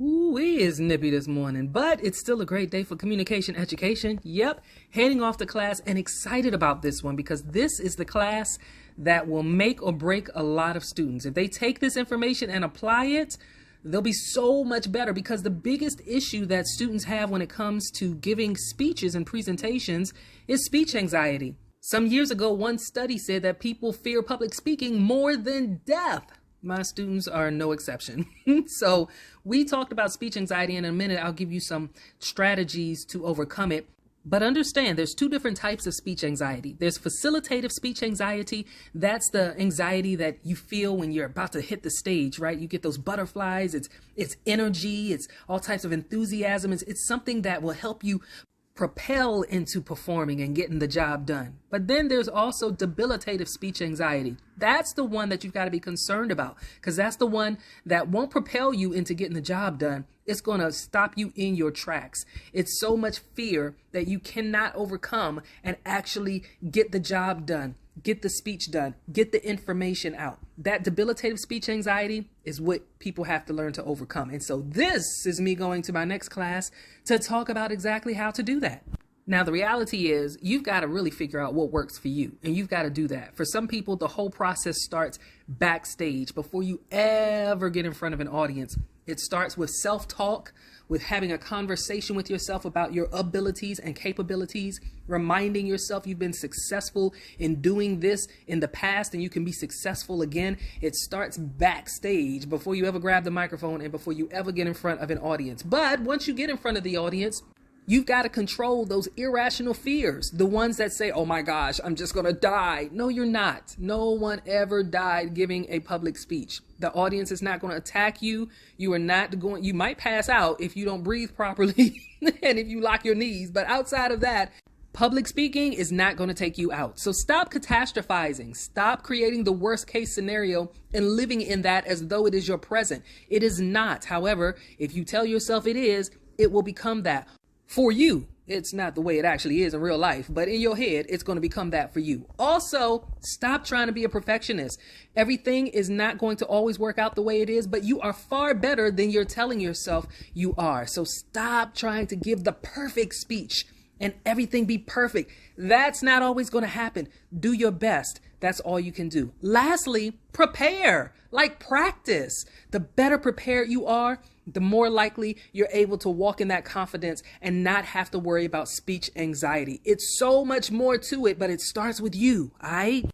Ooh, it is nippy this morning, but it's still a great day for communication education. Yep, heading off to class and excited about this one because this is the class that will make or break a lot of students. If they take this information and apply it, they'll be so much better because the biggest issue that students have when it comes to giving speeches and presentations is speech anxiety. Some years ago, one study said that people fear public speaking more than death. My students are no exception. So we talked about speech anxiety, and in a minute I'll give you some strategies to overcome it. But understand there's two different types of speech anxiety. There's facilitative speech anxiety. That's the anxiety that you feel when you're about to hit the stage, right? You get those butterflies, it's energy, it's all types of enthusiasm. It's something that will help you propel into performing and getting the job done. But then there's also debilitative speech anxiety. That's the one that you've got to be concerned about because that's the one that won't propel you into getting the job done. It's going to stop you in your tracks. It's so much fear that you cannot overcome and actually get the job done, get the speech done, get the information out. That debilitative speech anxiety is what people have to learn to overcome. And so this is me going to my next class to talk about exactly how to do that. Now, the reality is you've got to really figure out what works for you, and you've got to do that. For some people, the whole process starts backstage before you ever get in front of an audience. It starts with self-talk, with having a conversation with yourself about your abilities and capabilities, reminding yourself you've been successful in doing this in the past and you can be successful again. It starts backstage before you ever grab the microphone and before you ever get in front of an audience. But once you get in front of the audience, you've got to control those irrational fears, the ones that say, oh my gosh, I'm just going to die. No, you're not. No one ever died giving a public speech. The audience is not going to attack you. You might pass out if you don't breathe properly and if you lock your knees. But outside of that, public speaking is not going to take you out. So stop catastrophizing. Stop creating the worst case scenario and living in that as though it is your present. It is not. However, if you tell yourself it is, it will become that. For you, it's not the way it actually is in real life, but in your head, it's going to become that for you. Also, stop trying to be a perfectionist. Everything is not going to always work out the way it is, but you are far better than you're telling yourself you are. So stop trying to give the perfect speech and everything be perfect. That's not always going to happen. Do your best. That's all you can do. Lastly, prepare, like practice. The better prepared you are, the more likely you're able to walk in that confidence and not have to worry about speech anxiety. It's so much more to it, but it starts with you, all right?